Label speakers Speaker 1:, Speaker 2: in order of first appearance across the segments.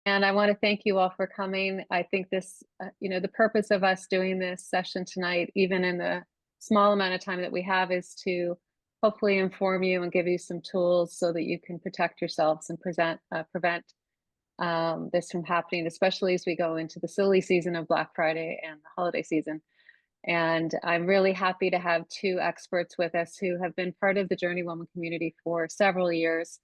Speaker 1: And I want to thank you all for coming. I think this, the purpose of us doing this session tonight, even in the small amount of time that we have, is to hopefully inform you and give you some tools so that you can protect yourselves and prevent this from happening, especially as we go into the silly season of Black Friday and the holiday season. And I'm really happy to have two experts with us who have been part of the JourneyWoman community for several years.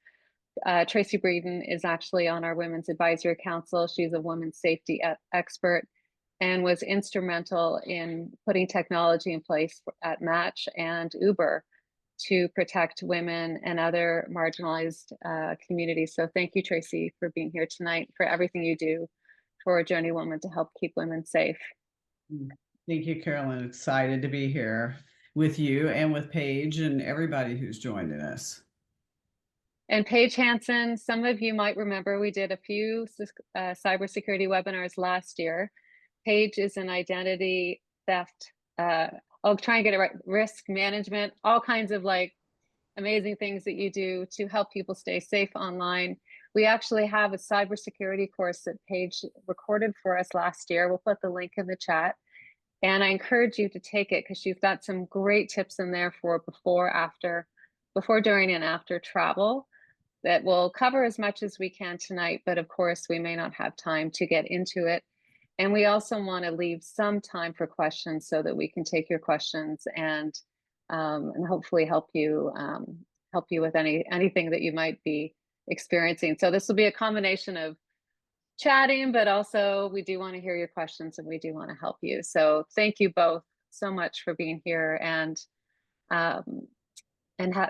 Speaker 1: Tracy Breeden is actually on our Women's Advisory Council. She's a women's safety expert and was instrumental in putting technology in place at Match and Uber to protect women and other marginalized communities. So thank you, Tracy, for being here tonight, for everything you do for JourneyWoman to help keep women safe.
Speaker 2: Thank you, Carolyn. Excited to be here with you and with Paige and everybody who's joining us.
Speaker 1: And Paige Hansen, some of you might remember we did a few cybersecurity webinars last year. Paige is an identity theft, I'll try and get it right, risk management, all kinds of like amazing things that you do to help people stay safe online. We actually have a cybersecurity course that Paige recorded for us last year. We'll put the link in the chat. And I encourage you to take it because she's got some great tips in there for before, during, and after travel that will cover as much as we can tonight. But of course, we may not have time to get into it. And we also want to leave some time for questions so that we can take your questions and hopefully help you with anything that you might be experiencing. So this will be a combination of chatting, but also we do want to hear your questions and we do want to help you. So thank you both so much for being here and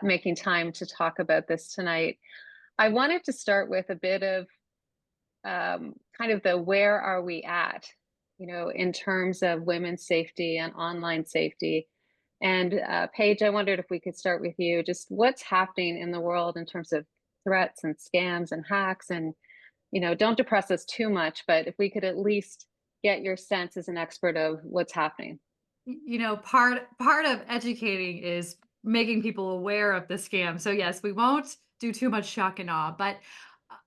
Speaker 1: making time to talk about this tonight. I wanted to start with a bit of kind of the where are we at, in terms of women's safety and online safety. And Paige, I wondered if we could start with you, just what's happening in the world in terms of threats and scams and hacks, and don't depress us too much, but if we could at least get your sense as an expert of what's happening.
Speaker 3: Part of educating is making people aware of the scam. So yes, we won't do too much shock and awe, but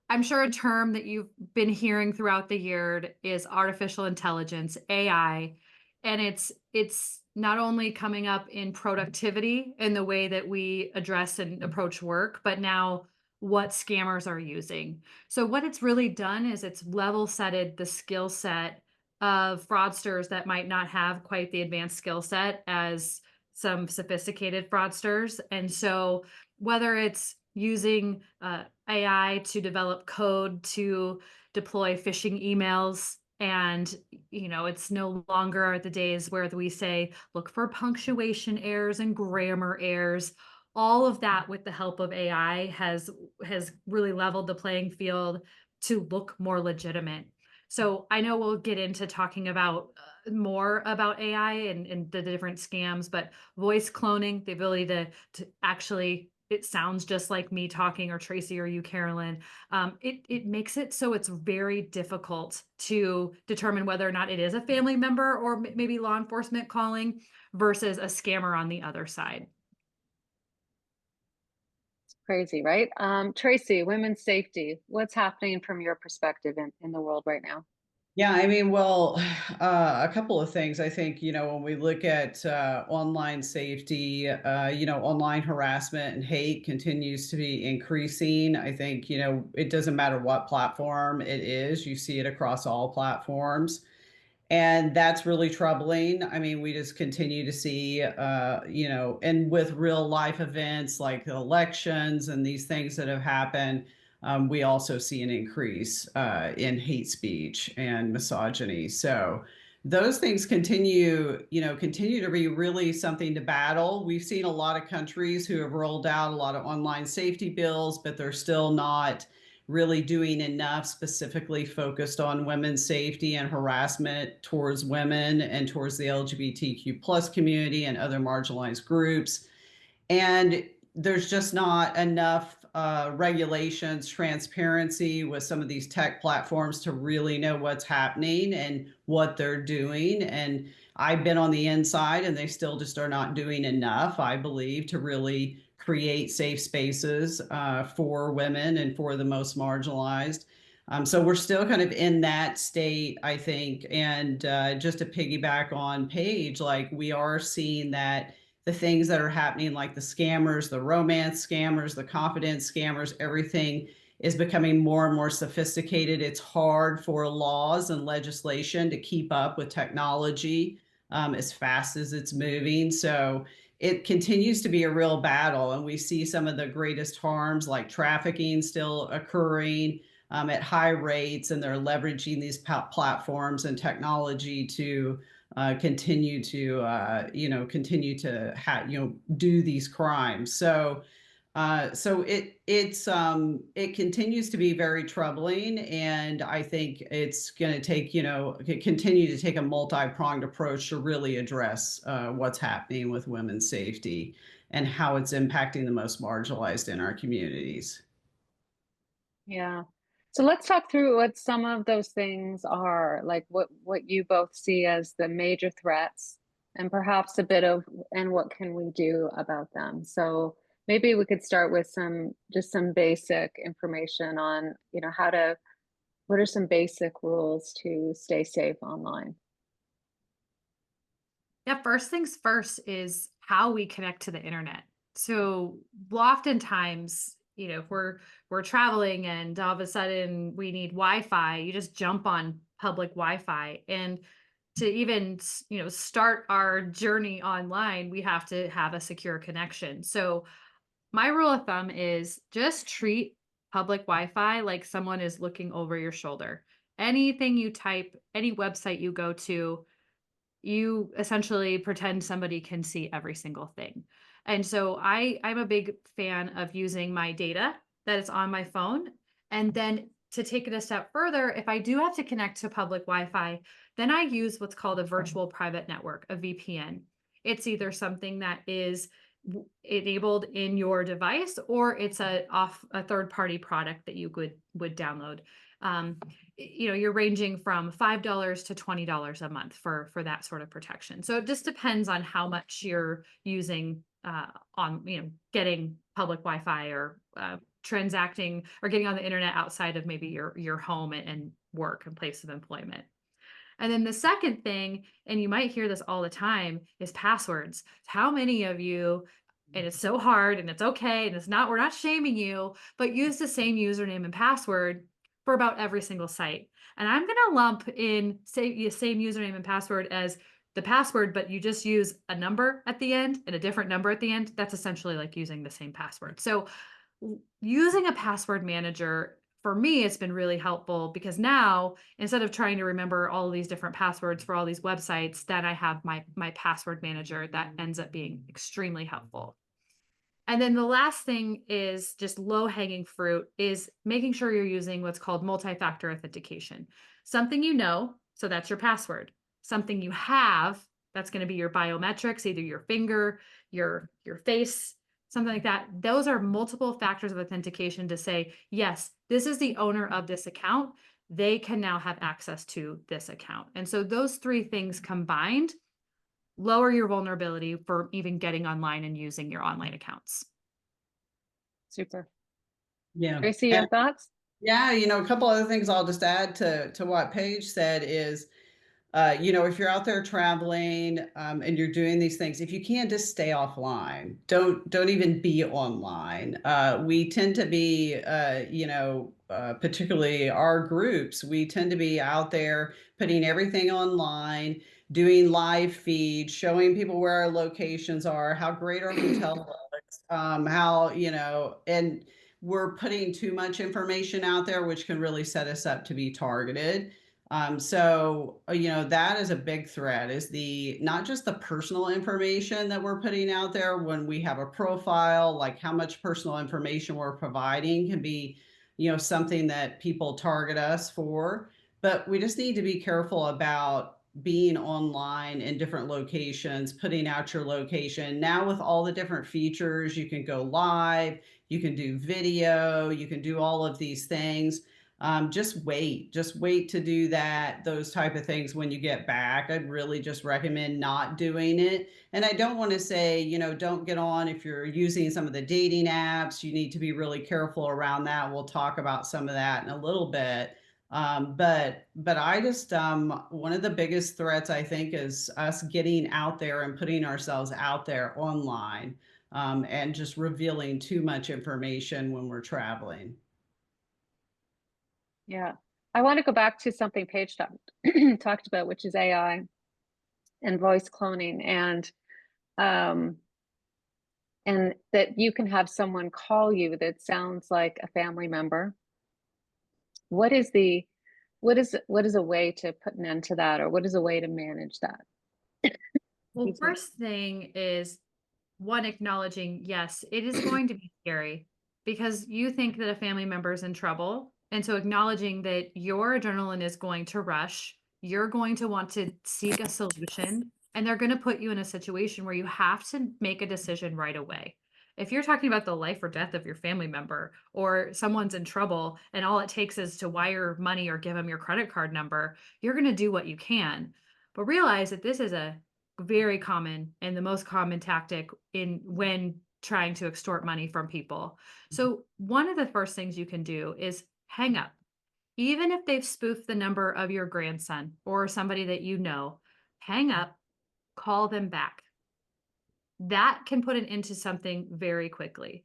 Speaker 3: I'm sure a term that you've been hearing throughout the year is artificial intelligence, AI, and it's not only coming up in productivity in the way that we address and approach work, but now what scammers are using. So what it's really done is it's level setted the skill set of fraudsters that might not have quite the advanced skill set as some sophisticated fraudsters. And so whether it's using AI to develop code to deploy phishing emails, and it's no longer the days where we say look for punctuation errors and grammar errors. All of that with the help of AI has really leveled the playing field to look more legitimate. So I know we'll get into talking about more about AI and the different scams, but voice cloning, the ability to actually, it sounds just like me talking, or Tracy, or you, Carolyn. It makes it so it's very difficult to determine whether or not it is a family member or maybe law enforcement calling versus a scammer on the other side.
Speaker 1: It's crazy, right? Tracy, women's safety, what's happening from your perspective in the world right now?
Speaker 2: Yeah, I mean, well, a couple of things. I think, when we look at online safety, online harassment and hate continues to be increasing. I think, it doesn't matter what platform it is, you see it across all platforms. And that's really troubling. I mean, we just continue to see, and with real life events like elections and these things that have happened, we also see an increase in hate speech and misogyny. So those things continue to be really something to battle. We've seen a lot of countries who have rolled out a lot of online safety bills, but they're still not really doing enough specifically focused on women's safety and harassment towards women and towards the LGBTQ plus community and other marginalized groups. And there's just not enough regulations, transparency with some of these tech platforms to really know what's happening and what they're doing. And I've been on the inside and they still just are not doing enough, I believe, to really create safe spaces for women and for the most marginalized. So we're still kind of in that state, I think. And just to piggyback on Paige, like we are seeing that the things that are happening, like the scammers, the romance scammers, the confidence scammers, everything is becoming more and more sophisticated. It's hard for laws and legislation to keep up with technology as fast as it's moving. So it continues to be a real battle. And we see some of the greatest harms like trafficking still occurring at high rates, and they're leveraging these platforms and technology to continue to do these crimes. So it continues to be very troubling, and I think it's going to take continue to take a multi-pronged approach to really address what's happening with women's safety and how it's impacting the most marginalized in our communities.
Speaker 1: Yeah. So let's talk through what some of those things are, like what you both see as the major threats and perhaps a bit of and what can we do about them. So maybe we could start with some basic information on, what are some basic rules to stay safe online?
Speaker 3: Yeah, first things first is how we connect to the internet. So oftentimes, if we're traveling and all of a sudden we need Wi-Fi, you just jump on public Wi-Fi. And to even start our journey online, we have to have a secure connection. So my rule of thumb is just treat public Wi-Fi like someone is looking over your shoulder. Anything you type, any website you go to, you essentially pretend somebody can see every single thing. And so I'm a big fan of using my data that is on my phone. And then to take it a step further, if I do have to connect to public Wi-Fi, then I use what's called a virtual private network, a VPN. It's either something that is enabled in your device, or it's a third party product that you would download. um, you're ranging from $5 to $20 a month for that sort of protection. So it just depends on how much you're using on getting public Wi-Fi, or transacting or getting on the internet outside of maybe your home and work and place of employment. And then the second thing, and you might hear this all the time, is passwords. How many of you, and it's so hard and it's okay, and we're not shaming you, but use the same username and password for about every single site. And I'm going to lump in say same username and password as the password, but you just use a number at the end and a different number at the end. That's essentially like using the same password. So using a password manager, for me, it's been really helpful, because now instead of trying to remember all of these different passwords for all these websites, then I have my password manager that ends up being extremely helpful. And then the last thing is just low hanging fruit, is making sure you're using what's called multi-factor authentication. Something so that's your password. Something you have, that's going to be your biometrics, either your finger, your face, something like that. Those are multiple factors of authentication to say, yes, this is the owner of this account. They can now have access to this account. And so those three things combined lower your vulnerability for even getting online and using your online accounts.
Speaker 1: Super.
Speaker 2: Yeah.
Speaker 1: Tracy, your thoughts?
Speaker 2: Yeah, a couple other things I'll just add to what Paige said is, if you're out there traveling and you're doing these things, if you can, just stay offline. Don't even be online. We tend to be, particularly our groups, we tend to be out there putting everything online, doing live feeds, showing people where our locations are, how great our hotel looks, and we're putting too much information out there, which can really set us up to be targeted. That is a big threat, is not just the personal information that we're putting out there when we have a profile, like how much personal information we're providing can be, something that people target us for, but we just need to be careful about being online in different locations, putting out your location. Now with all the different features, you can go live, you can do video, you can do all of these things. just wait to do those type of things when you get back. I'd really just recommend not doing it. And I don't want to say, don't get on if you're using some of the dating apps. You need to be really careful around that. We'll talk about some of that in a little bit. But I just, one of the biggest threats I think is us getting out there and putting ourselves out there online, and just revealing too much information when we're traveling.
Speaker 1: Yeah. I want to go back to something Paige talked about, which is AI and voice cloning, um, and that you can have someone call you that sounds like a family member. What is a way to put an end to that, or what is a way to manage that?
Speaker 3: Well,
Speaker 1: Excuse me.
Speaker 3: first thing is one, acknowledging, yes, it is going to be scary because you think that a family member is in trouble. And so acknowledging that your adrenaline is going to rush, you're going to want to seek a solution, and they're going to put you in a situation where you have to make a decision right away. If you're talking about the life or death of your family member, or someone's in trouble and all it takes is to wire money or give them your credit card number, you're going to do what you can. But realize that this is a very common and the most common tactic in when trying to extort money from people. So one of the first things you can do is hang up. Even if they've spoofed the number of your grandson or somebody that you know, hang up, call them back. That can put an end to something very quickly.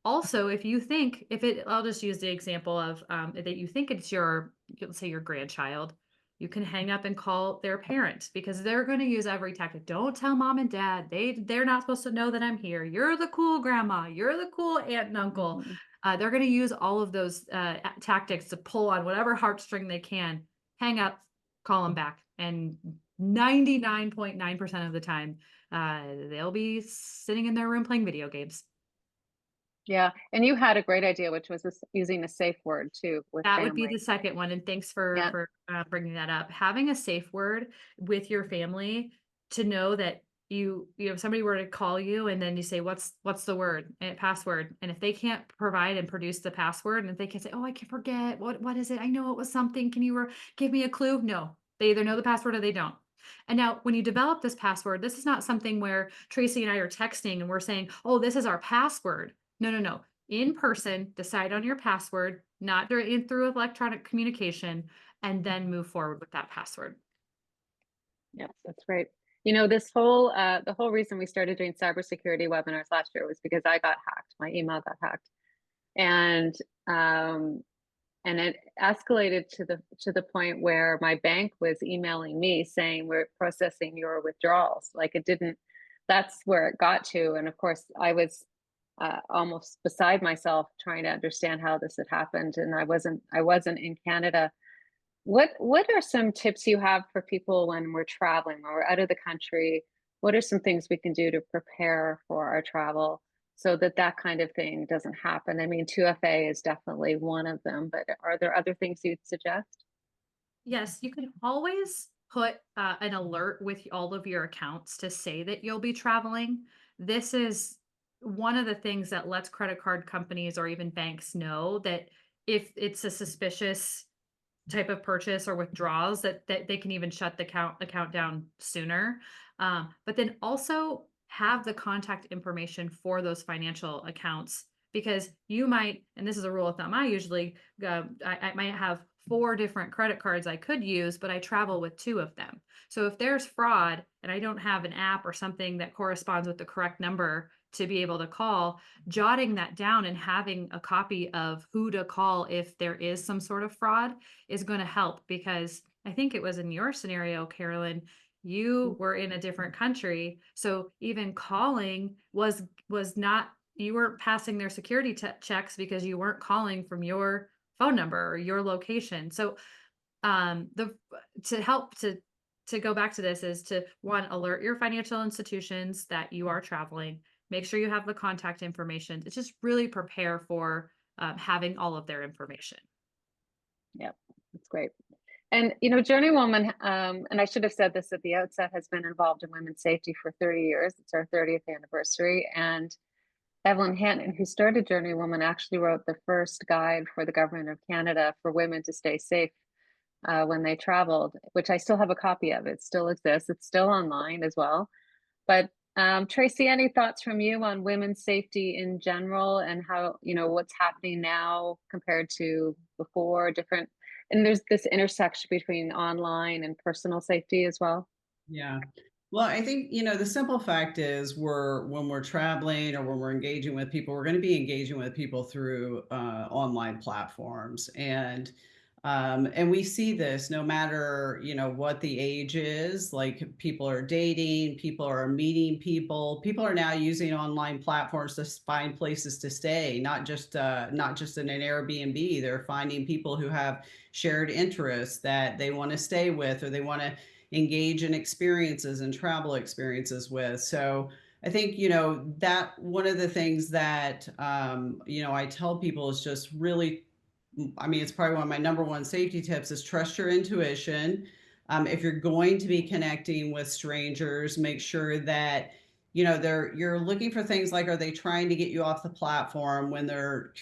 Speaker 3: Also, if you think, I'll just use the example of that you think it's let's say your grandchild, you can hang up and call their parent because they're going to use every tactic. Don't tell mom and dad. They're not supposed to know that I'm here. You're the cool grandma. You're the cool aunt and uncle.
Speaker 1: Mhm.
Speaker 3: They're going to use all of those tactics to pull on whatever heartstring they can. Hang up, call them back, and 99.9% of the time, they'll be sitting in their room playing video games.
Speaker 1: Yeah, and you had a great idea, which was using a safe word too with
Speaker 3: That would be the
Speaker 1: family.
Speaker 3: second one, and thanks
Speaker 1: Yeah.
Speaker 3: for bringing that up. Having a safe word with your family to know that if somebody were to call you and then you say, "What's the word and password?" And if they can't provide and produce the password, and if they can say, "Oh, I can forget. What is it? I know it was something. Can you give me a clue?" No, they either know the password or they don't. And now, when you develop this password, this is not something where Tracy and I are texting and we're saying, "Oh, this is our password." No, no, no. In person, decide on your password, not through electronic communication, and then move forward with that password.
Speaker 1: Yes, that's great. The whole reason we started doing cybersecurity webinars last year was because I got hacked. My email got hacked, and um, and it escalated to the point where my bank was emailing me saying we're processing your withdrawals. Like it didn't. That's where it got to, and of course I was almost beside myself trying to understand how this had happened, and I wasn't in Canada. What are some tips you have for people when we're traveling, when we're out of the country? What are some things we can do to prepare for our travel so that that kind of thing doesn't happen? I mean, 2FA is definitely one of them, but are there other things you'd suggest?
Speaker 3: Yes, you can always put an alert with all of your accounts to say that you'll be traveling. This is one of the things that lets credit card companies or even banks know that if it's a suspicious type of purchase or withdrawals, that they can even shut the account down sooner. But then also have the contact information for those financial accounts, because you might, and this is a rule of thumb, I usually I might have 4 different credit cards I could use, but I travel with 2 of them. So if there's fraud and I don't have an app or something that corresponds with the correct number to be able to call, jotting that down and having a copy of who to call if there is some sort of fraud is going to help. Because I think it was in your scenario, Carolyn, you were in a different country, so even calling was not, you weren't passing their security checks because you weren't calling from your phone number or your location. So the to help to go back to this is to, one, alert your financial institutions that you are traveling. Make sure you have the contact information to just really prepare for having all of their information.
Speaker 1: Yep, that's great. And JourneyWoman, and I should have said this at the outset, has been involved in women's safety for 30 years. It's our 30th anniversary, and Evelyn Hannon, who started JourneyWoman, actually wrote the first guide for the government of Canada for women to stay safe when they traveled, which I still have a copy of. It still exists. It's still online as well. But Tracy, any thoughts from you on women's safety in general and how, what's happening now compared to before, different, and there's this intersection between online and personal safety as well.
Speaker 2: Yeah. Well, I think, the simple fact is when we're traveling or when we're engaging with people, we're going to be engaging with people through online platforms. And we see this no matter, what the age is, like people are dating, people are meeting people are now using online platforms to find places to stay, not just in an Airbnb. They're finding people who have shared interests that they want to stay with or they want to engage in experiences and travel experiences with. So I think, that one of the things that, I tell people is just really, I mean, it's probably one of my number one safety tips is trust your intuition. If you're going to be connecting with strangers, make sure that you're looking for things like, are they trying to get you off the platform when they're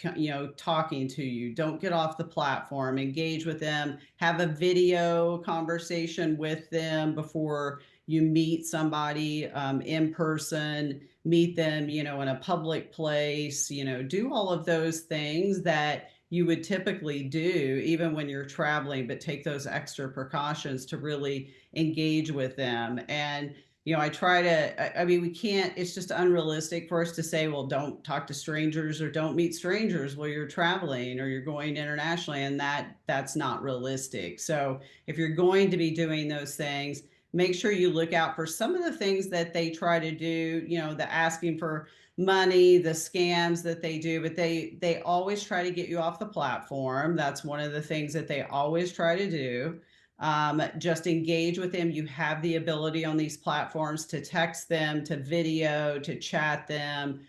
Speaker 2: talking to you? Don't get off the platform. Engage with them. Have a video conversation with them before you meet somebody in person. Meet them, in a public place. Do all of those things that you would typically do even when you're traveling, but take those extra precautions to really engage with them. And I try to, I mean, we can't, it's just unrealistic for us to say, well, don't talk to strangers or don't meet strangers while you're traveling or you're going internationally. And that's not realistic. So if you're going to be doing those things, make sure you look out for some of the things that they try to do, the asking for money, the scams that they do, but they always try to get you off the platform. That's one of the things that they always try to do. Just engage with them. You have the ability on these platforms to text them, to video, to chat them.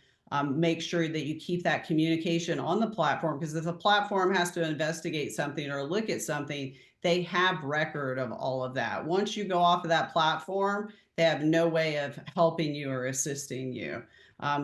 Speaker 2: Make sure that you keep that communication on the platform, because if the platform has to investigate something or look at something, they have record of all of that. Once you go off of that platform, they have no way of helping you or assisting you.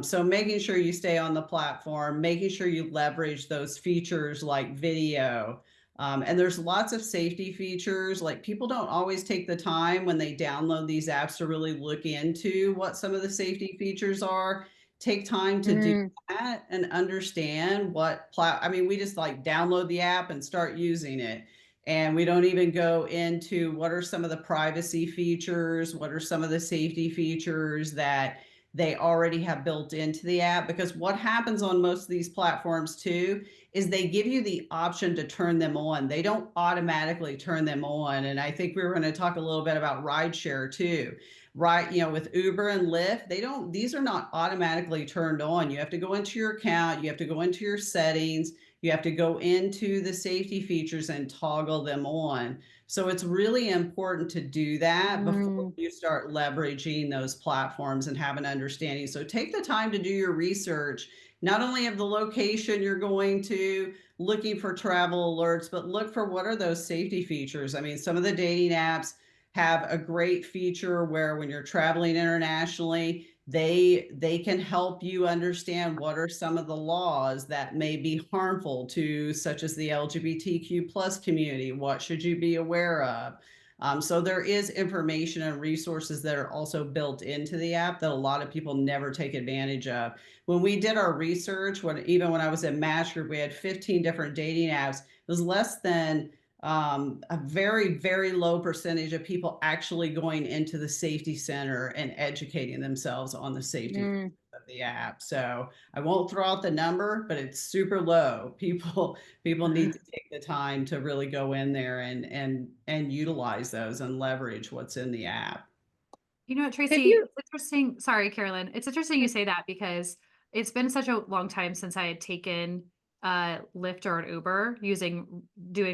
Speaker 2: So making sure you stay on the platform, making sure you leverage those features like video. And there's lots of safety features. Like, people don't always take the time when they download these apps to really look into what some of the safety features are. Take time to do
Speaker 1: Mm,
Speaker 2: that and understand I mean, we just like download the app and start using it. And we don't even go into what are some of the privacy features, what are some of the safety features that they already have built into the app. Because what happens on most of these platforms too is they give you the option to turn them on. They don't automatically turn them on. And I think we were going to talk a little bit about rideshare too. Right, with Uber and Lyft, these are not automatically turned on. You have to go into your account, you have to go into your settings, you have to go into the safety features and toggle them on. So it's really important to do that before
Speaker 1: mm,
Speaker 2: you start leveraging those platforms and have an understanding. So take the time to do your research, not only of the location you're going to, looking for travel alerts, but look for what are those safety features. I mean, some of the dating apps have a great feature where when you're traveling internationally, they can help you understand what are some of the laws that may be harmful to, such as the LGBTQ plus community. What should you be aware of? So there is information and resources that are also built into the app that a lot of people never take advantage of. When we did our research, even when I was at Match Group, we had 15 different dating apps. It was less than a very, very low percentage of people actually going into the safety center and educating themselves on the safety
Speaker 1: mm.
Speaker 2: of the app. So I won't throw out the number, but it's super low. People need to take the time to really go in there and utilize those and leverage what's in the app.
Speaker 3: You know what,
Speaker 1: Have
Speaker 3: Tracy,
Speaker 1: you?
Speaker 3: it's interesting. Sorry, Carolyn. It's interesting you say that because it's been such a long time since I had taken Lyft or an Uber doing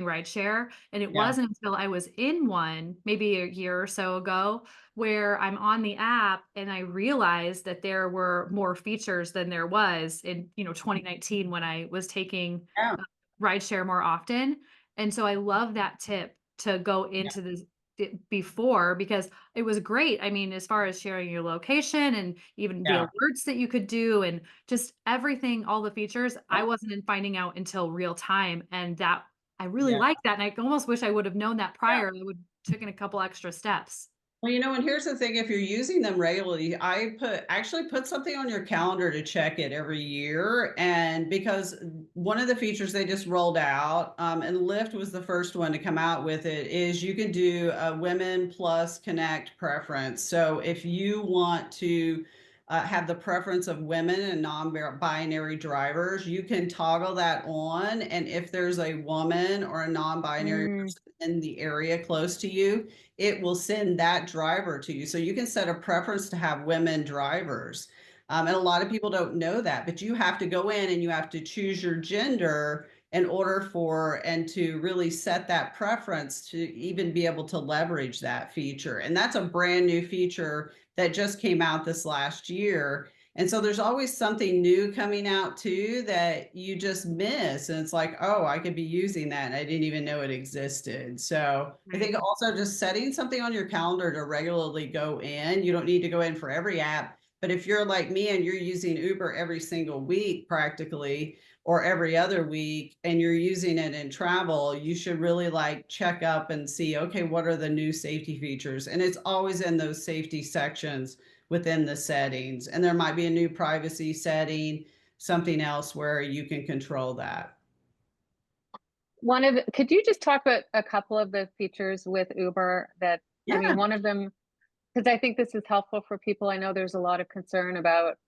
Speaker 3: rideshare. And it
Speaker 2: Yeah.
Speaker 3: wasn't until I was in one, maybe a year or so ago, where I'm on the app and I realized that there were more features than there was in, 2019 when I was taking
Speaker 2: Yeah.
Speaker 3: rideshare more often. And so I love that tip to go
Speaker 2: Yeah.
Speaker 3: into before, because it was great. I mean, as far as sharing your location and even the
Speaker 2: Yeah.
Speaker 3: alerts that you could do and just everything, all the features,
Speaker 2: Yeah.
Speaker 3: I wasn't in finding out until real time. And that I really
Speaker 2: Yeah.
Speaker 3: like that. And I almost wish I would have known that
Speaker 2: Yeah.
Speaker 3: prior. I would have taken a couple extra steps.
Speaker 2: Well, and here's the thing, if you're using them regularly, actually put something on your calendar to check it every year. And because one of the features they just rolled out, and Lyft was the first one to come out with it, is you can do a Women Plus Connect preference. So if you want to have the preference of women and non-binary drivers, you can toggle that on. And if there's a woman or a non-binary
Speaker 1: Mm,
Speaker 2: person in the area close to you, it will send that driver to you. So you can set a preference to have women drivers. And a lot of people don't know that, but you have to go in and you have to choose your gender in order for and to really set that preference to even be able to leverage that feature. And that's a brand new feature that just came out this last year. And so there's always something new coming out too that you just miss. And it's like, oh, I could be using that. And I didn't even know it existed. So I
Speaker 3: Right.
Speaker 2: think also just setting something on your calendar to regularly go in. You don't need to go in for every app. But if you're like me and you're using Uber every single week practically, or every other week, and you're using it in travel, you should really like check up and see, okay, what are the new safety features? And it's always in those safety sections within the settings. And there might be a new privacy setting, something else where you can control that.
Speaker 1: could you just talk about a couple of the features with Uber that, I
Speaker 2: Yeah.
Speaker 1: mean, one of them, because I think this is helpful for people. I know there's a lot of concern about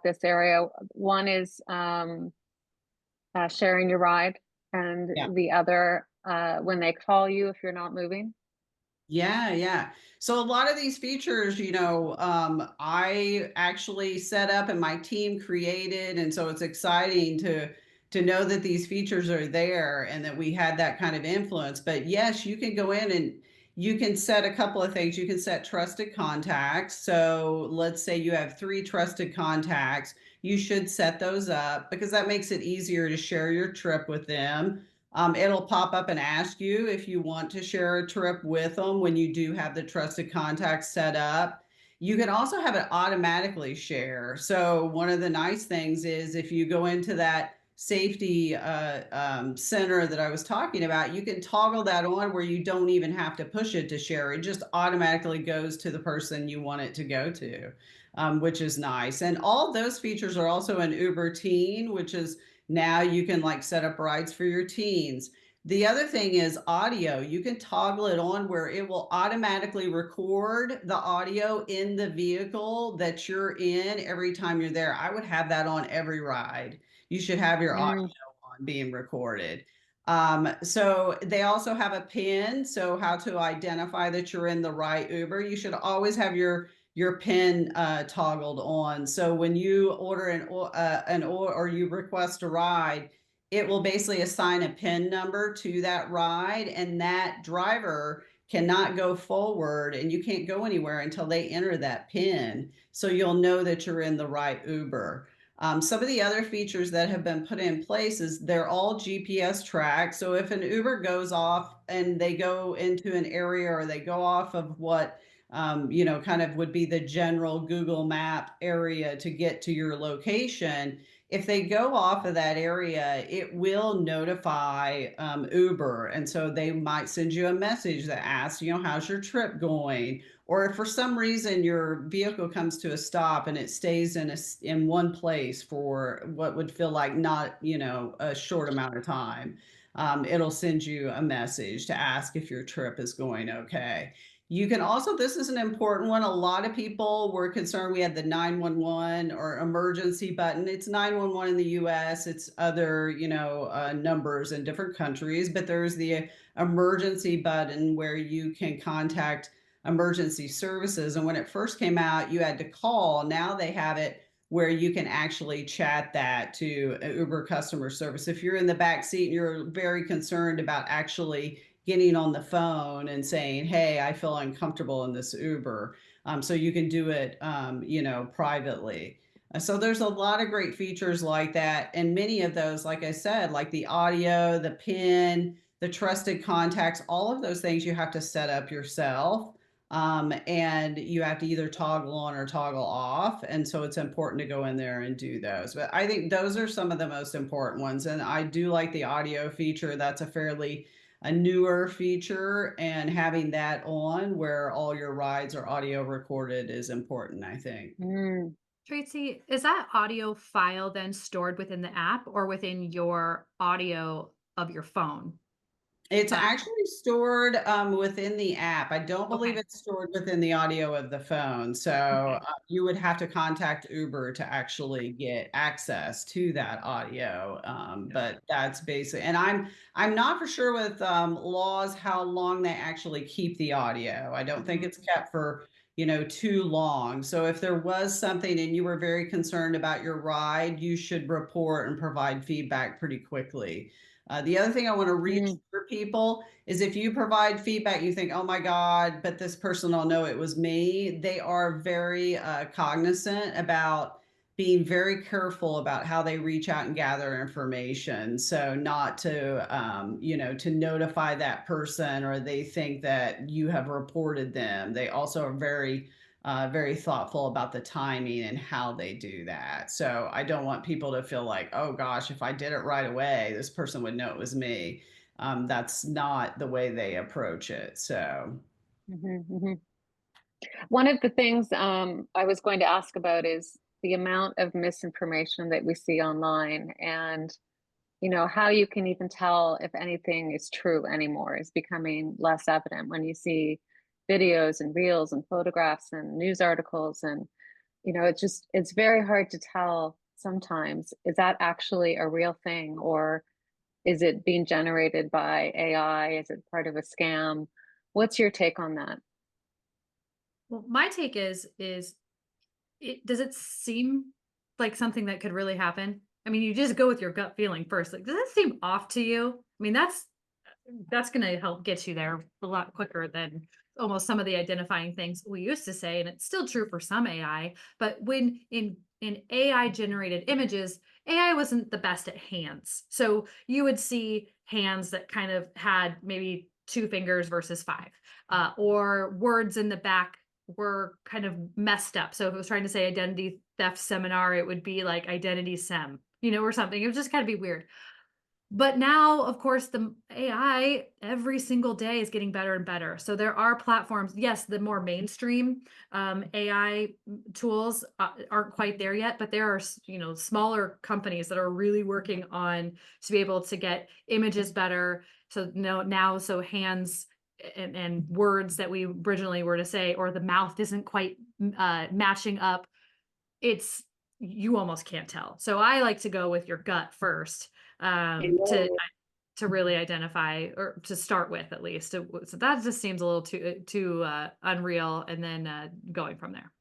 Speaker 1: this area. One is sharing your ride, and
Speaker 2: Yeah.
Speaker 1: the other when they call you if you're not moving.
Speaker 2: Yeah, yeah. So a lot of these features, I actually set up and my team created, and so it's exciting to know that these features are there and that we had that kind of influence. But yes, you can go in and you can set a couple of things. You can set trusted contacts. So let's say you have 3 trusted contacts. You should set those up because that makes it easier to share your trip with them. It'll pop up and ask you if you want to share a trip with them when you do have the trusted contacts set up. You can also have it automatically share. So one of the nice things is if you go into that safety center that I was talking about, you can toggle that on where you don't even have to push it to share. It just automatically goes to the person you want it to go to, which is nice. And all those features are also in Uber Teen, which is now you can like set up rides for your teens. The other thing is audio. You can toggle it on where it will automatically record the audio in the vehicle that you're in every time you're there. I would have that on every ride. You should have your audio
Speaker 1: Mm,
Speaker 2: on being recorded. So they also have a pin. So how to identify that you're in the right Uber. You should always have your pin toggled on. So when you order or you request a ride, it will basically assign a pin number to that ride, and that driver cannot go forward and you can't go anywhere until they enter that pin. So you'll know that you're in the right Uber. Some of the other features that have been put in place is they're all GPS tracked. So if an Uber goes off and they go into an area or they go off of what kind of would be the general Google Map area to get to your location. If they go off of that area, it will notify Uber. And so they might send you a message that asks, how's your trip going? Or if for some reason your vehicle comes to a stop and it stays in one place for what would feel like not, a short amount of time, it'll send you a message to ask if your trip is going okay. You can also, this is an important one. A lot of people were concerned we had the 911 or emergency button. It's 911 in the US, it's other, numbers in different countries, but there's the emergency button where you can contact emergency services. And when it first came out, you had to call. Now they have it where you can actually chat that to Uber customer service. If you're in the back seat and you're very concerned about actually getting on the phone and saying, hey, I feel uncomfortable in this Uber. So you can do it, privately. So there's a lot of great features like that. And many of those, like I said, like the audio, the pin, the trusted contacts, all of those things you have to set up yourself. And you have to either toggle on or toggle off. And so it's important to go in there and do those. But I think those are some of the most important ones. And I do like the audio feature. That's a newer feature, and having that on where all your rides are audio recorded is important, I think.
Speaker 1: Mm.
Speaker 3: Tracy, is that audio file then stored within the app or within your audio of your phone?
Speaker 2: It's
Speaker 3: Uh,
Speaker 2: actually stored within the app. I don't believe
Speaker 3: okay.
Speaker 2: it's stored within the audio of the phone. So
Speaker 3: Okay.
Speaker 2: you would have to contact Uber to actually get access to that audio. But that's basic. And I'm not for sure with laws how long they actually keep the audio. I don't think it's
Speaker 3: Mhm.
Speaker 2: kept for too long. So if there was something and you were very concerned about your ride, you should report and provide feedback pretty quickly. The other thing I want to
Speaker 1: Mm.
Speaker 2: reassure people is if you provide feedback, you think, oh my God, but this person will know it was me. They are very cognizant about being very careful about how they reach out and gather information. So not to notify that person or they think that you have reported them. They also are very thoughtful about the timing and how they do that. So I don't want people to feel like, oh gosh, if I did it right away, this person would know it was me. That's not the way they approach it. So,
Speaker 1: Mhm, mhm. One of the things I was going to ask about is the amount of misinformation that we see online, and how you can even tell if anything is true anymore is becoming less evident when you see videos and reels and photographs and news articles. And it's very hard to tell sometimes, is that actually a real thing, or is it being generated by AI? Is it part of a scam? What's your take on that?
Speaker 3: Well, my take is does it seem like something that could really happen? I mean, you just go with your gut feeling first. Like, does it seem off to you? I mean, that's going to help get you there a lot quicker than almost some of the identifying things we used to say, and it's still true for some AI. But when in AI generated images, AI wasn't the best at hands, so you would see hands that kind of had maybe two fingers versus five, or words in the back were kind of messed up. So if it was trying to say identity theft seminar, it would be like identity sem, or something. It would just kind of be weird. But now, of course, the AI every single day is getting better and better. So there are platforms. Yes, the more mainstream AI tools aren't quite there yet, but there are smaller companies that are really working on to be able to get images better. So now, so hands and words that we originally were to say, or the mouth isn't quite matching up. It's you almost can't tell. So I like to go with your gut first, to really identify, or to start with at least. So that just seems a little too unreal, and then going from there.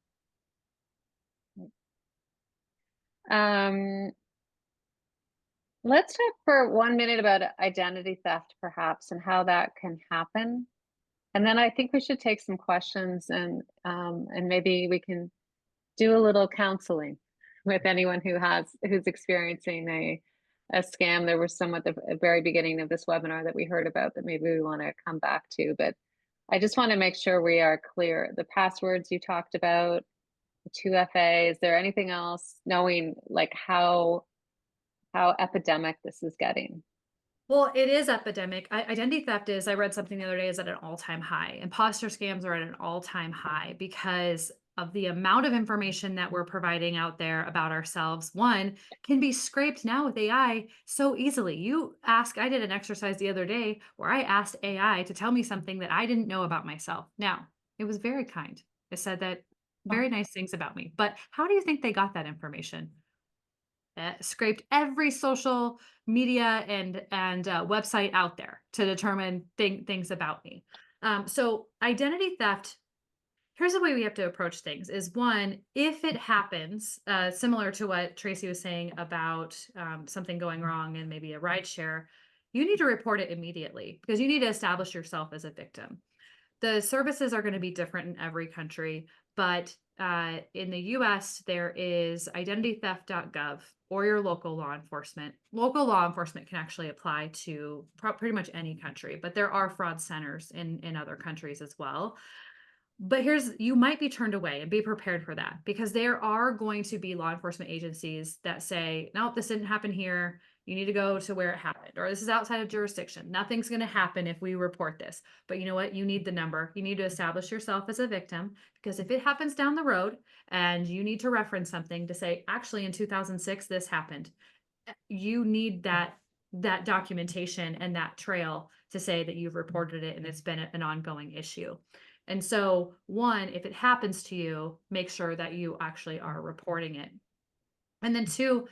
Speaker 1: Um, let's talk for 1 minute about identity theft, perhaps, and how that can happen. And then I think we should take some questions, and maybe we can do a little counseling with anyone who's experiencing a scam. There was some at the very beginning of this webinar that we heard about that maybe we want to come back to, but I just want to make sure we are clear. The passwords you talked about, the 2FA, is there anything else, knowing like how epidemic this is getting?
Speaker 3: Well, it is epidemic. Identity theft is, I read something the other day, is at an all-time high. Imposter scams are at an all-time high because of the amount of information that we're providing out there about ourselves. One can be scraped now with AI so easily. I did an exercise the other day where I asked AI to tell me something that I didn't know about myself. Now, it was very kind. It said that very nice things about me. But how do you think they got that information? Scraped every social media and website out there to determine things about me. So identity theft. Here's the way we have to approach things: is one, if it happens, similar to what Tracy was saying about something going wrong and maybe a ride share, you need to report it immediately because you need to establish yourself as a victim. The services are going to be different in every country, but in the US, there is identitytheft.gov or your local law enforcement. Local law enforcement can actually apply to pretty much any country, but there are fraud centers in other countries as well. But you might be turned away, and be prepared for that, because there are going to be law enforcement agencies that say, nope, this didn't happen here. You need to go to where it happened, or this is outside of jurisdiction. Nothing's going to happen if we report this. But you know what? You need the number. You need to establish yourself as a victim, because if it happens down the road and you need to reference something to say, actually, in 2006, this happened, you need that documentation and that trail to say that you've reported it and it's been an ongoing issue. And so, one, if it happens to you, make sure that you actually are reporting it. And then two,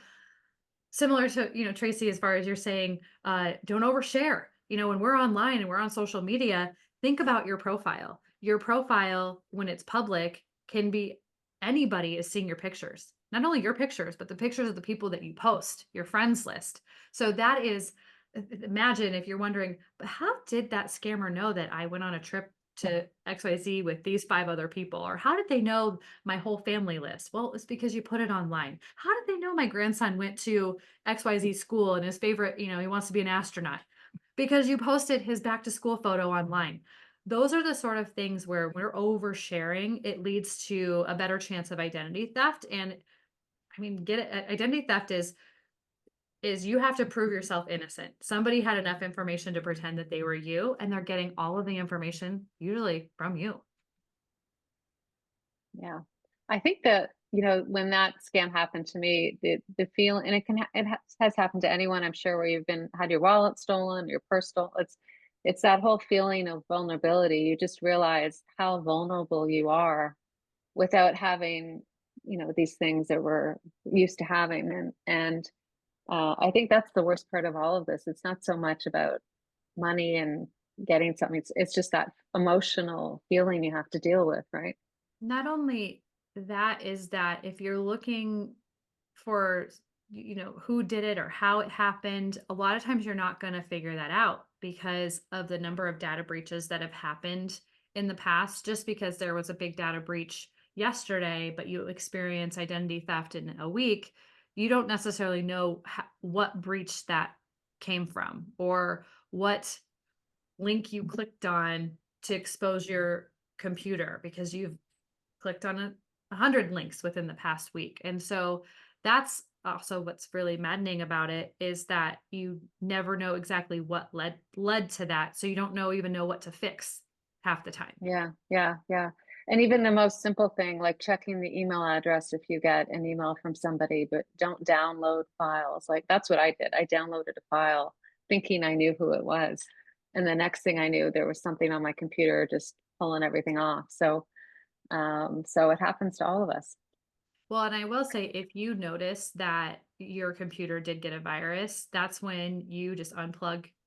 Speaker 3: similar to, Tracy, as far as you're saying, don't overshare. When we're online and we're on social media, think about your profile. Your profile, when it's public, can be anybody is seeing your pictures. Not only your pictures, but the pictures of the people that you post, your friends list. So that is, imagine if you're wondering, but how did that scammer know that I went on a trip to XYZ with these 5 other people? Or how did they know my whole family list? Well, it's because you put it online. How did they know my grandson went to XYZ school and his favorite, he wants to be an astronaut? Because you posted his back to school photo online. Those are the sort of things where we're oversharing. It leads to a better chance of identity theft. And I mean, identity theft is you have to prove yourself innocent. Somebody had enough information to pretend that they were you, and they're getting all of the information usually from you.
Speaker 1: Yeah. I think that, when that scam happened to me, the feeling, and has happened to anyone, I'm sure, where you've had your wallet stolen, your purse stolen. It's that whole feeling of vulnerability. You just realize how vulnerable you are without having, these things that we're used to having. And I think that's the worst part of all of this. It's not so much about money and getting something. It's just that emotional feeling you have to deal with, right?
Speaker 3: Not only that, is that if you're looking for, who did it or how it happened, a lot of times you're not going to figure that out because of the number of data breaches that have happened in the past. Just because there was a big data breach yesterday, but you experience identity theft in a week, you don't necessarily know what breach that came from, or what link you clicked on to expose your computer, because you've clicked on 100 links within the past week. And so that's also what's really maddening about it, is that you never know exactly what led to that. So you don't even know what to fix half the time.
Speaker 1: Yeah, yeah, yeah. And even the most simple thing, like checking the email address if you get an email from somebody, but don't download files. Like, that's what I did. I downloaded a file thinking I knew who it was. And the next thing I knew, there was something on my computer just pulling everything off. So it happens to all of us.
Speaker 3: Well, and I will say, if you notice that your computer did get a virus, that's when you just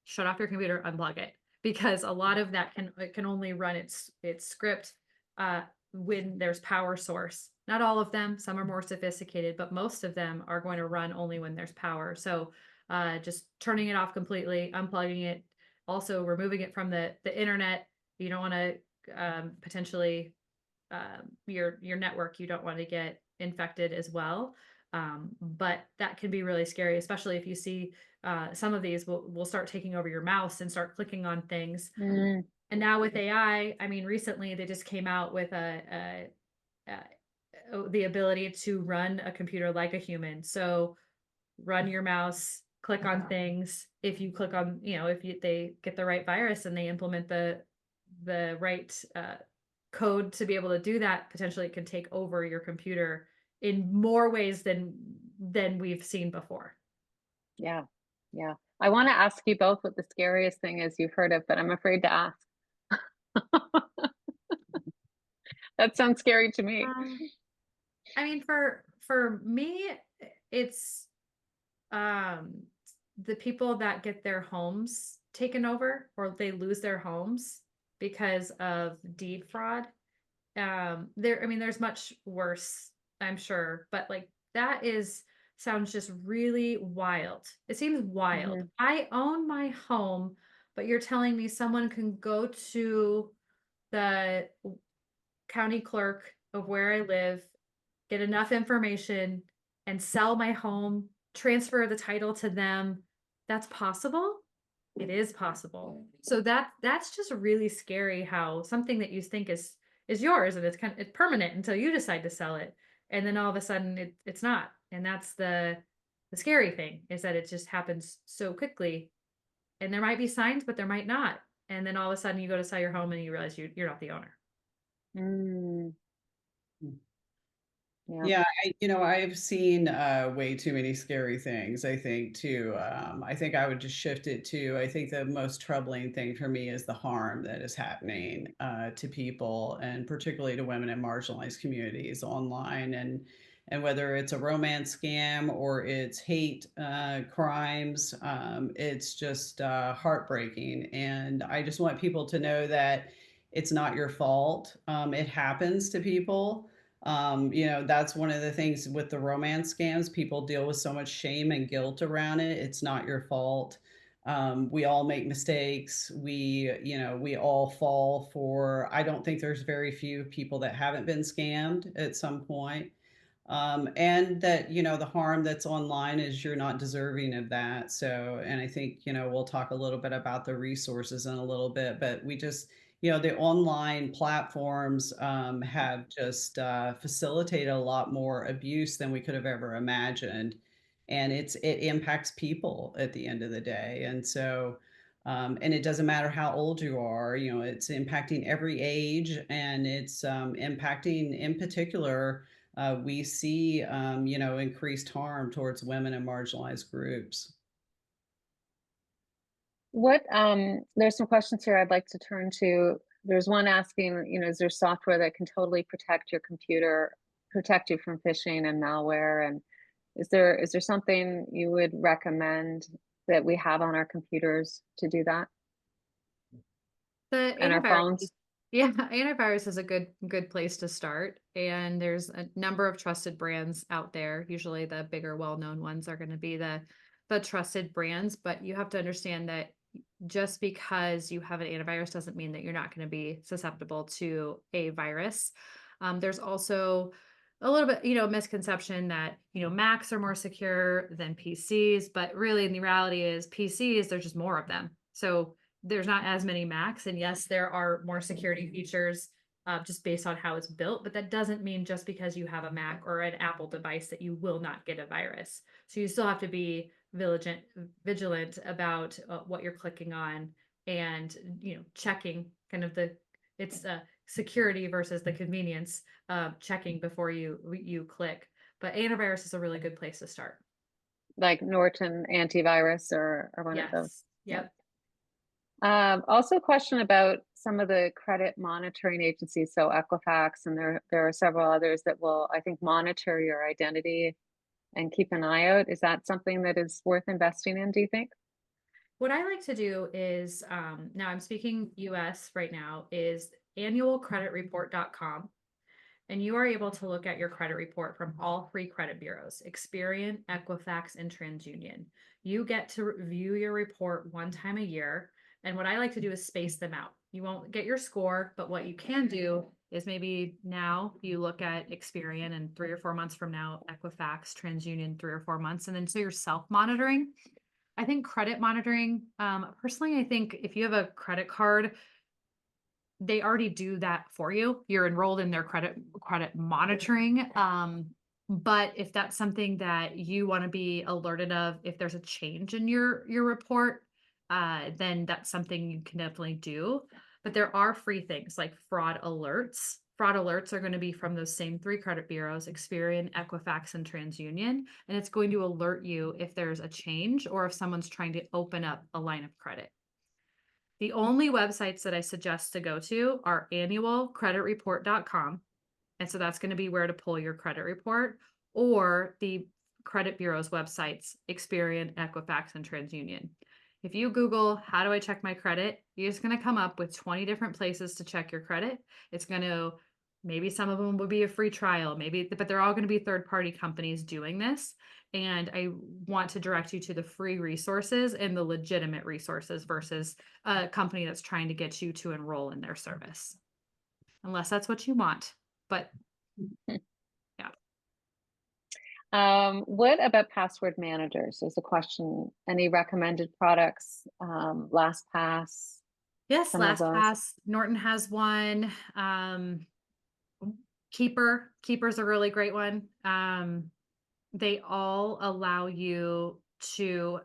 Speaker 3: shut off your computer, unplug it, because a lot of that can only run its script when there's power source. Not all of them, some are more sophisticated, but most of them are going to run only when there's power. So just turning it off completely, unplugging it, also removing it from the internet. You don't want to potentially your network, you don't want to get infected as well. But that can be really scary, especially if you see some of these will start taking over your mouse and start clicking on things.
Speaker 1: Mm.
Speaker 3: And now with AI, I mean, recently they just came out with the ability to run a computer like a human. So run your mouse, click on things. If you click on, they get the right virus and they implement the right code to be able to do that, potentially it can take over your computer in more ways than we've seen before.
Speaker 1: Yeah, yeah. I want to ask you both what the scariest thing is you've heard of, but I'm afraid to ask. That sounds scary to me.
Speaker 3: I mean, for me, it's the people that get their homes taken over, or they lose their homes because of deed fraud. There's much worse, I'm sure, but like that sounds just really wild. It seems wild.
Speaker 1: Mhm.
Speaker 3: I own my home, but you're telling me someone can go to the county clerk of where I live, get enough information, and sell my home, transfer the title to them. That's possible. It is possible. So that's just really scary how something that you think is yours and it's permanent until you decide to sell it. And then all of a sudden it's not. And that's the scary thing is that it just happens so quickly. And there might be signs, but there might not. And then all of a sudden you go to sell your home and you realize you're not the owner.
Speaker 1: Mm, yeah.
Speaker 2: Yeah, I've seen way too many scary things, I think, too. I think I would just shift it to, I think the most troubling thing for me is the harm that is happening to people, and particularly to women in marginalized communities online, and whether it's a romance scam or it's hate crimes, it's just heartbreaking. And I just want people to know that it's not your fault. It happens to people. That's one of the things with the romance scams. People deal with so much shame and guilt around it. It's not your fault. We all make mistakes. We all fall for, I don't think there's very few people that haven't been scammed at some point. And that, the harm that's online is you're not deserving of that. So, and I think, we'll talk a little bit about the resources in a little bit, but we just, the online platforms have just facilitated a lot more abuse than we could have ever imagined. And it impacts people at the end of the day. And so, and it doesn't matter how old you are, it's impacting every age, and it's impacting in particular we see, increased harm towards women and marginalized groups.
Speaker 1: There's some questions here I'd like to turn to. There's one asking, is there software that can totally protect your computer, protect you from phishing and malware? And is there something you would recommend that we have on our computers to do that
Speaker 3: The
Speaker 1: and our
Speaker 3: antivirus,
Speaker 1: phones?
Speaker 3: yeah, antivirus is a good place to start. And there's a number of trusted brands out there. Usually the bigger, well-known ones are going to be the trusted brands, but you have to understand that just because you have an antivirus doesn't mean that you're not going to be susceptible to a virus. There's also a little bit, misconception that, Macs are more secure than PCs, but really, in the reality is PCs, there's just more of them. So there's not as many Macs, and yes, there are more security features just based on how it's built, but that doesn't mean just because you have a Mac or an Apple device that you will not get a virus. So you still have to be vigilant about what you're clicking on, and checking kind of it's security versus the convenience, checking before you click. But antivirus is a really good place to start.
Speaker 1: Like Norton antivirus or one of those?
Speaker 3: Yes. Yep.
Speaker 1: Also a question about some of the credit monitoring agencies, so Equifax, and there are several others that will, I think, monitor your identity and keep an eye out. Is that something that is worth investing in, do you think?
Speaker 3: What I like to do is, now I'm speaking US right now, is annualcreditreport.com. And you are able to look at your credit report from all three credit bureaus, Experian, Equifax, and TransUnion. You get to review your report one time a year. And what I like to do is space them out. You won't get your score, but what you can do is maybe now you look at Experian, and 3 or 4 months from now, Equifax, TransUnion, 3 or 4 months. And then so you're self-monitoring. I think credit monitoring, personally, I think if you have a credit card, they already do that for you. You're enrolled in their credit monitoring. But if that's something that you want to be alerted of, if there's a change in your report, then that's something you can definitely do. But there are free things like fraud alerts. Fraud alerts are going to be from those same 3 credit bureaus, Experian, Equifax, and TransUnion, and it's going to alert you if there's a change or if someone's trying to open up a line of credit. The only websites that I suggest to go to are annualcreditreport.com. And so that's going to be where to pull your credit report, or the credit bureau's websites, Experian, Equifax, and TransUnion. If you Google, how do I check my credit? You're just going to come up with 20 different places to check your credit. It's going to, maybe some of them will be a free trial, but they're all going to be third-party companies doing this. And I want to direct you to the free resources and the legitimate resources versus a company that's trying to get you to enroll in their service. Unless that's what you want. But Yeah.
Speaker 1: What about password managers? There's a question. Any recommended products? LastPass,
Speaker 3: Yes,
Speaker 1: some of those.
Speaker 3: LastPass, Norton has one. Keeper's a really great one. They all allow you to,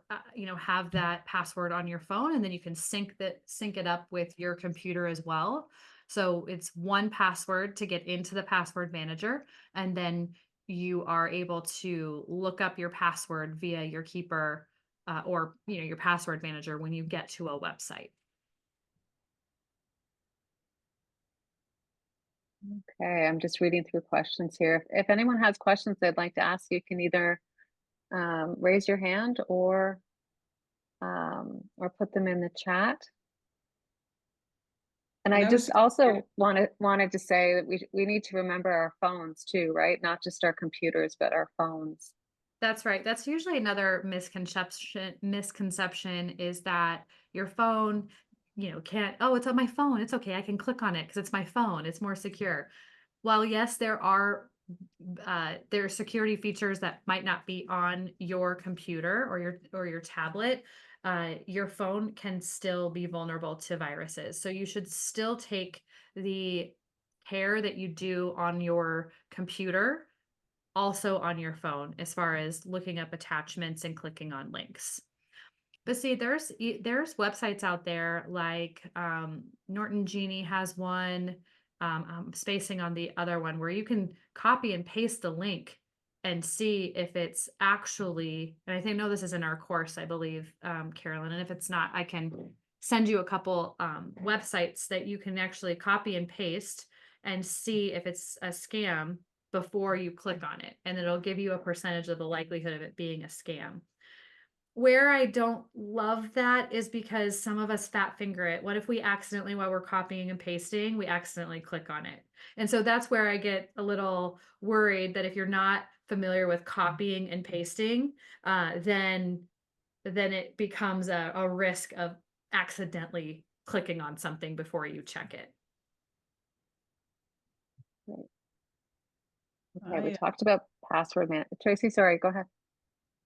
Speaker 3: have that password on your phone, and then you can sync it up with your computer as well. So it's one password to get into the password manager, and then you are able to look up your password via your Keeper, or your password manager when you get to a website.
Speaker 1: Okay, I'm just reading through questions here. If anyone has questions they'd like to ask, you can either raise your hand or put them in the chat. And
Speaker 2: And
Speaker 1: I
Speaker 2: I was
Speaker 1: just also wanted to say that we need to remember our phones too, right? Not just our computers, but our phones.
Speaker 3: That's right. That's usually another misconception is that your phone, can't, oh, it's on my phone. It's okay. I can click on it because it's my phone. It's more secure. While yes, there are security features that might not be on your computer or your tablet. Your phone can still be vulnerable to viruses. So you should still take the care that you do on your computer also on your phone as far as looking up attachments and clicking on links. But see, there's websites out there like Norton Genie has one. I'm spacing on the other one where you can copy and paste the link and see if it's actually. And I think no, this is in our course, I believe, Carolyn. And if it's not, I can send you a couple websites that you can actually copy and paste and see if it's a scam before you click on it, and it'll give you a percentage of the likelihood of it being a scam. Where I don't love that is because some of us fat finger it. What if we accidentally, while we're copying and pasting, we accidentally click on it? And so that's where I get a little worried that if you're not familiar with copying and pasting, then it becomes a risk of accidentally clicking on something before you check it.
Speaker 1: Okay, we talked about password man. Tracy, sorry, go ahead.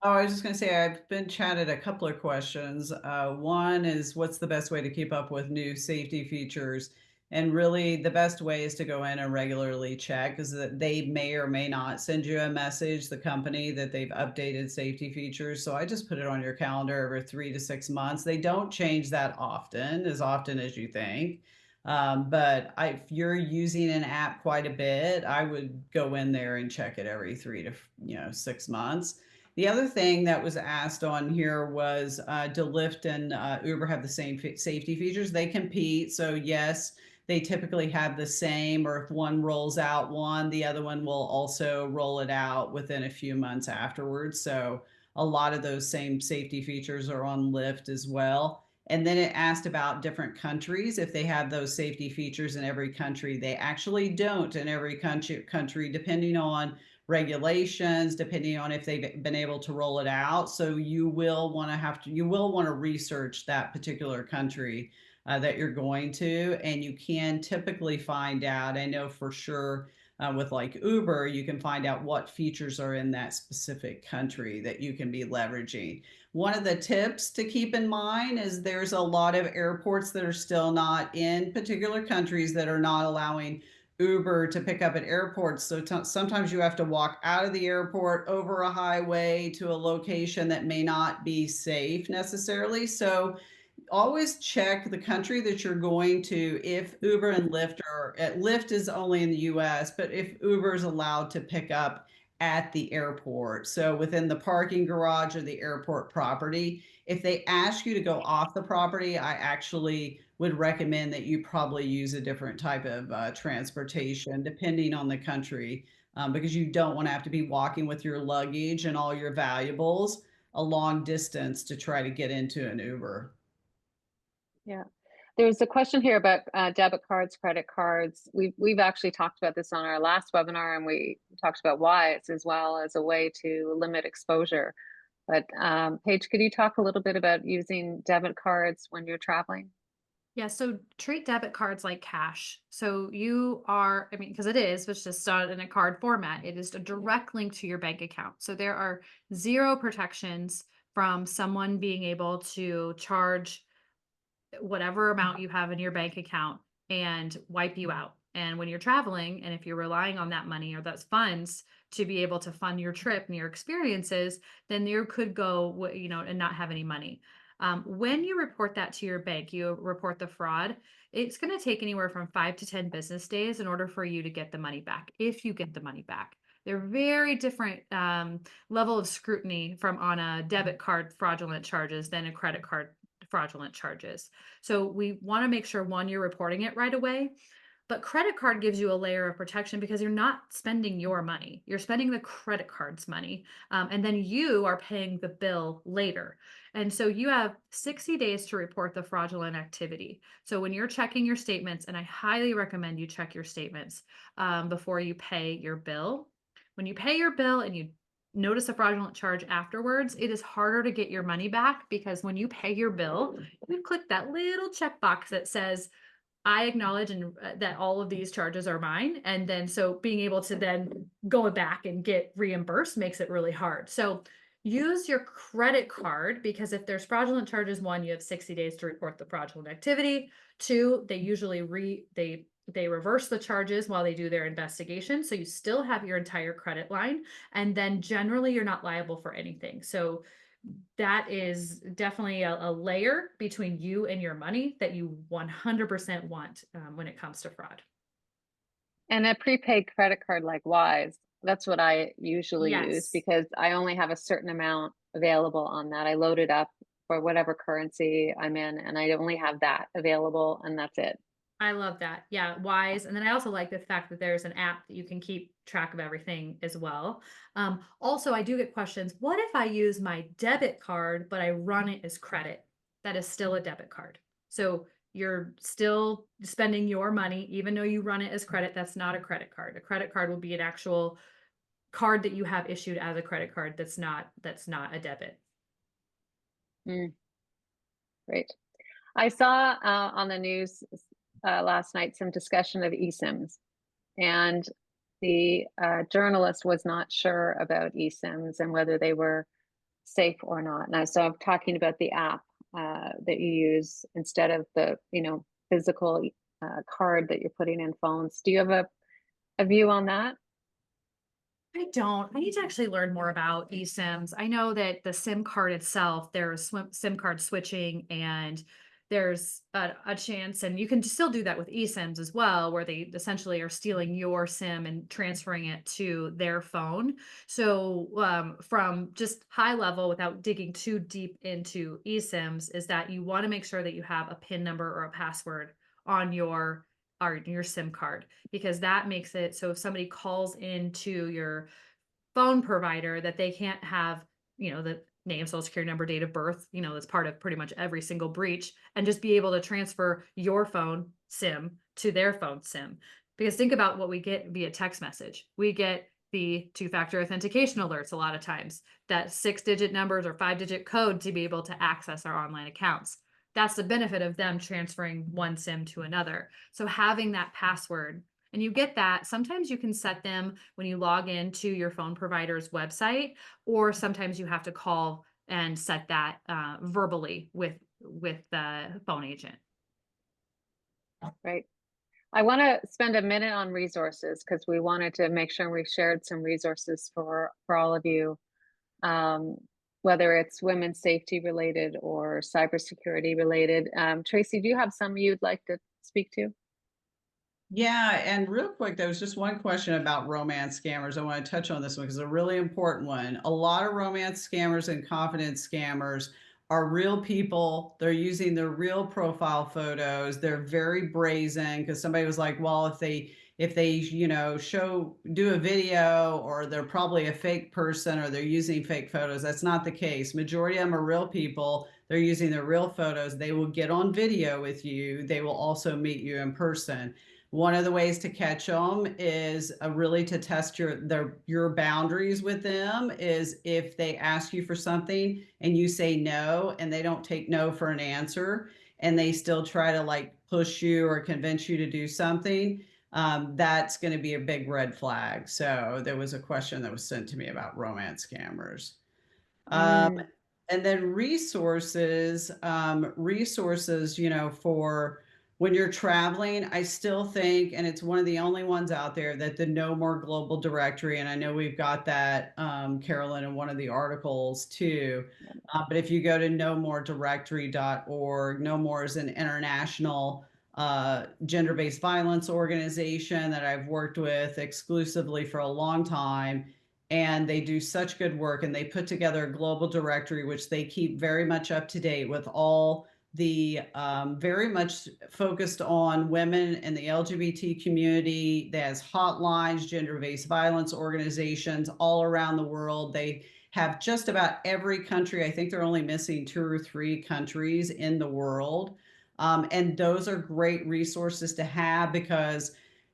Speaker 2: Oh, I was just going to say, I've been chatted a couple of questions. One is, what's the best way to keep up with new safety features? And really, the best way is to go in and regularly check, because they may or may not send you a message, the company, that they've updated safety features. So I just put it on your calendar every 3 to 6 months. They don't change that often as you think. But if you're using an app quite a bit, I would go in there and check it every 3 to 6 months. The other thing that was asked on here was, do Lyft and Uber have the same safety features? They compete. So yes, they typically have the same, or if one rolls out one, the other one will also roll it out within a few months afterwards. So a lot of those same safety features are on Lyft as well. And then it asked about different countries, if they have those safety features in every country. They actually don't in every country, depending on regulations, depending on if they've been able to roll it out. So you will want to research that particular country that you're going to, and you can typically find out. I know for sure with like Uber, you can find out what features are in that specific country that you can be leveraging. One of the tips to keep in mind is there's a lot of airports that are still not in particular countries that are not allowing Uber to pick up at airports. So sometimes you have to walk out of the airport over a highway to a location that may not be safe necessarily. So always check the country that you're going to. If Uber and Lyft Lyft is only in the US, but if Uber is allowed to pick up at the airport, so within the parking garage or the airport property. If they ask you to go off the property, I actually would recommend that you probably use a different type of transportation depending on the country, because you don't want to have to be walking with your luggage and all your valuables a long distance to try to get into an Uber.
Speaker 1: Yeah. There's a question here about debit cards, credit cards. We've actually talked about this on our last webinar, and we talked about why it's as well as a way to limit exposure. But Paige, could you talk a little bit about using debit cards when you're traveling?
Speaker 3: Yeah, so treat debit cards like cash. So you are, I mean, because it is, it's just not in a card format. It is a direct link to your bank account. So there are zero protections from someone being able to charge whatever amount you have in your bank account and wipe you out. And when you're traveling, and if you're relying on that money or those funds to be able to fund your trip and your experiences, then you could go, and not have any money. When you report that to your bank, you report the fraud. It's going to take anywhere from 5 to 10 business days in order for you to get the money back, if you get the money back. They're very different level of scrutiny from on a debit card fraudulent charges than a credit card fraudulent charges. So we want to make sure, one, you're reporting it right away. But credit card gives you a layer of protection because you're not spending your money. You're spending the credit card's money. And then you are paying the bill later. And so you have 60 days to report the fraudulent activity. So when you're checking your statements, and I highly recommend you check your statements before you pay your bill. When you pay your bill and you notice a fraudulent charge afterwards, it is harder to get your money back, because when you pay your bill, you click that little checkbox that says, I acknowledge and that all of these charges are mine. And then so being able to then go back and get reimbursed makes it really hard. So use your credit card, because if there's fraudulent charges, one, you have 60 days to report the fraudulent activity. Two, they usually they reverse the charges while they do their investigation. So you still have your entire credit line. And then generally you're not liable for anything. So that is definitely a layer between you and your money that you 100% want when it comes to fraud.
Speaker 1: And a prepaid credit card like Wise, that's what I usually use,
Speaker 3: Yes,
Speaker 1: because I only have a certain amount available on that. I load it up for whatever currency I'm in, and I only have that available, and that's it.
Speaker 3: I love that. Yeah, Wise. And then I also like the fact that there's an app that you can keep track of everything as well. Also, I do get questions. What if I use my debit card, but I run it as credit? That is still a debit card. So you're still spending your money, even though you run it as credit. That's not a credit card. A credit card will be an actual card that you have issued as a credit card. That's not a debit.
Speaker 1: Mm, great. I saw on the news last night some discussion of eSIMs, and the journalist was not sure about eSIMs and whether they were safe or not. Now, so I'm talking about the app that you use instead of the physical card that you're putting in phones. Do you have a view on that?
Speaker 3: I don't. I need to actually learn more about eSIMs. I know that the SIM card itself, there's SIM card switching, and there's a chance, and you can still do that with eSIMs as well, where they essentially are stealing your SIM and transferring it to their phone. So, from just high level, without digging too deep into eSIMs, is that you want to make sure that you have a PIN number or a password on your SIM card, because that makes it so if somebody calls into your phone provider, that they can't have, the name, social security number, date of birth, that's part of pretty much every single breach, and just be able to transfer your phone SIM to their phone SIM. Because think about what we get via text message. We get the two-factor authentication alerts a lot of times, that 6-digit numbers or 5-digit code to be able to access our online accounts. That's the benefit of them transferring one SIM to another. So having that password, and you get that, sometimes you can set them when you log into your phone provider's website, or sometimes you have to call and set that verbally with the phone agent.
Speaker 1: Right. I want to spend a minute on resources, because we wanted to make sure we shared some resources for all of you, whether it's women's safety related or cybersecurity related. Tracy, do you have some you'd like to speak to?
Speaker 2: Yeah, and real quick, there was just one question about romance scammers. I want to touch on this one because it's a really important one. A lot of romance scammers and confidence scammers are real people. They're using their real profile photos. They're very brazen, because somebody was like, well, if they do a video, or they're probably a fake person, or they're using fake photos. That's not the case. Majority of them are real people. They're using their real photos. They will get on video with you. They will also meet you in person. One of the ways to catch them is really to test your boundaries with them, is if they ask you for something and you say no, and they don't take no for an answer, and they still try to like push you or convince you to do something, that's going to be a big red flag. So there was a question that was sent to me about romance scammers.
Speaker 1: Mm,
Speaker 2: And then resources, for when you're traveling, I still think, and it's one of the only ones out there, that the No More Global Directory, and I know we've got that, Carolyn, in one of the articles too. But if you go to nomoredirectory.org, No More is an international gender-based violence organization that I've worked with exclusively for a long time, and they do such good work, and they put together a global directory which they keep very much up to date with all the very much focused on women and the LGBT community. There's hotlines, gender-based violence organizations all around the world. They have just about every country. I think they're only missing 2 or 3 countries in the world. And those are great resources to have, because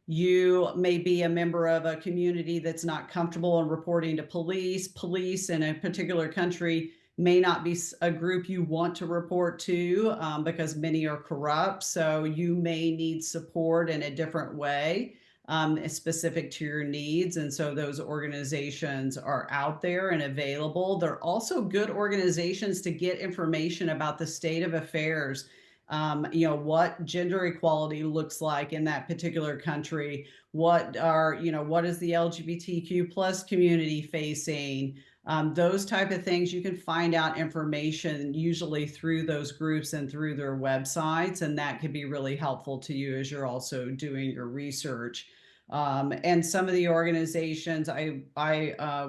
Speaker 2: you may be a member of a community that's not comfortable in reporting to police. Police in a particular country may not be a group you want to report to, because many are corrupt. So you may need support in a different way, specific to your needs. And so those organizations are out there and available. They're also good organizations to get information about the state of affairs, what gender equality looks like in that particular country, what is the LGBTQ plus community facing, those type of things. You can find out information usually through those groups and through their websites, and that can be really helpful to you as you're also doing your research. And some of the organizations I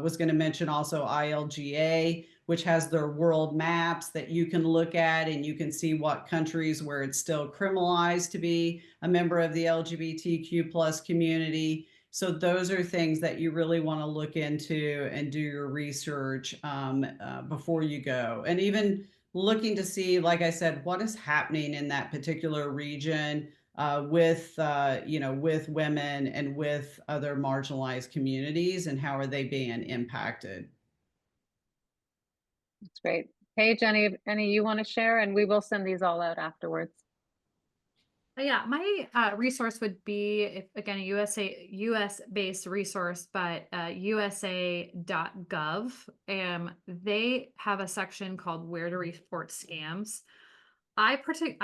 Speaker 2: was going to mention also ILGA, which has their world maps that you can look at, and you can see what countries where it's still criminalized to be a member of the LGBTQ plus community. So those are things that you really want to look into and do your research before you go. And even looking to see, like I said, what is happening in that particular region, with women and with other marginalized communities, and how are they being impacted.
Speaker 1: that's great. Hey, Jenny, any you want to share? And we will send these all out afterwards.
Speaker 3: Yeah, my resource would be, if again, a US based resource, but USA.gov. They have a section called Where to Report Scams. I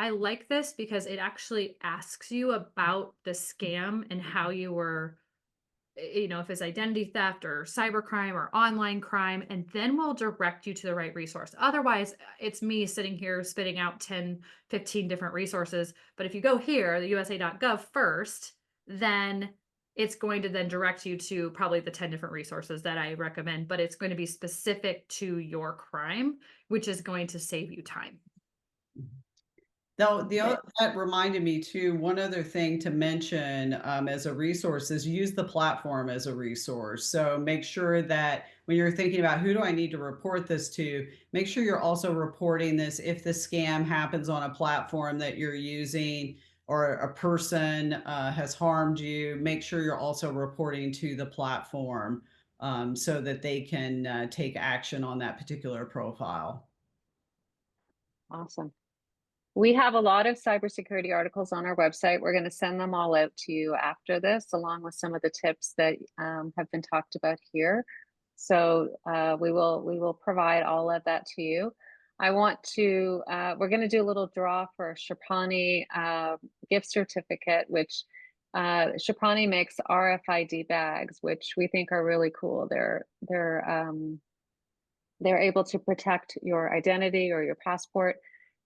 Speaker 3: like this because it actually asks you about the scam and how you were, if it's identity theft or cybercrime or online crime, and then we'll direct you to the right resource. Otherwise, it's me sitting here spitting out 10, 15 different resources. But if you go here, the USA.gov first, then it's going to then direct you to probably the 10 different resources that I recommend, but it's going to be specific to your crime, which is going to save you time.
Speaker 2: Though that reminded me too, one other thing to mention as a resource is use the platform as a resource. So make sure that when you're thinking about who do I need to report this to, make sure you're also reporting this if the scam happens on a platform that you're using, or a person has harmed you. Make sure you're also reporting to the platform, so that they can take action on that particular profile.
Speaker 1: Awesome. We have a lot of cybersecurity articles on our website. We're going to send them all out to you after this, along with some of the tips that have been talked about here. So we will provide all of that to you. We're going to do a little draw for Shapani gift certificate, which Shapani makes RFID bags, which we think are really cool. They're able to protect your identity or your passport.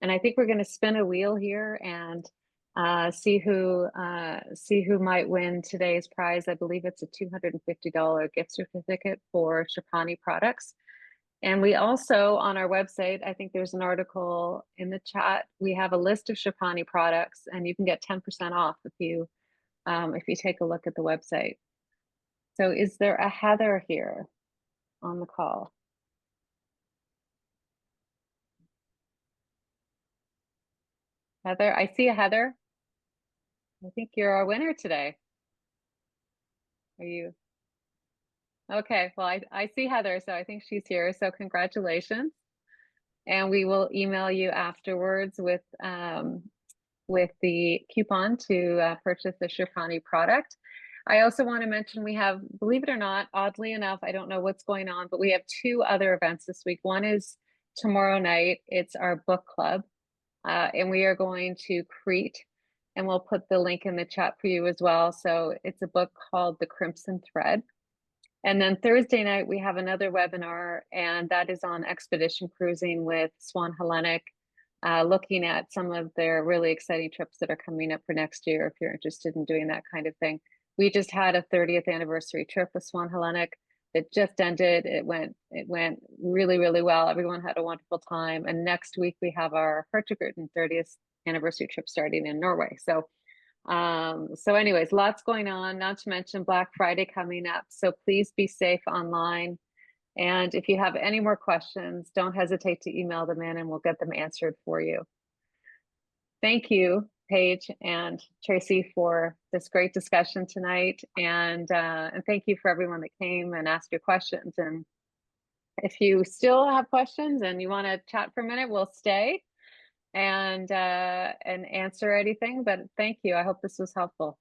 Speaker 1: And I think we're going to spin a wheel here and see who might win today's prize. I believe it's a $250 gift certificate for Shapani products. And we also, on our website, I think there's an article in the chat. We have a list of Shapani products, and you can get 10% off if you take a look at the website. So is there a Heather here on the call? Heather, I see a Heather. I think you're our winner today. Are you? Okay, well, I see Heather, so I think she's here. So congratulations. and we will email you afterwards with the coupon to purchase the Shirkani product. I also want to mention we have, believe it or not, oddly enough, I don't know what's going on, but we have 2 other events this week. One is tomorrow night. It's our book club, and we are going to Crete, and we'll put the link in the chat for you as well. So it's a book called The Crimson Thread. And then Thursday night, we have another webinar, and that is on expedition cruising with Swan Hellenic, looking at some of their really exciting trips that are coming up for next year if you're interested in doing that kind of thing. We just had a 30th anniversary trip with Swan Hellenic that just ended. It went really, really well. Everyone had a wonderful time. And next week we have our Hurtigruten 30th anniversary trip starting in Norway. So anyways, lots going on, not to mention Black Friday coming up. So please be safe online. And if you have any more questions, don't hesitate to email them in and we'll get them answered for you. Thank you, Paige and Tracy, for this great discussion tonight. And thank you for everyone that came and asked your questions. And if you still have questions and you want to chat for a minute, we'll stay and answer anything. But thank you. I hope this was helpful.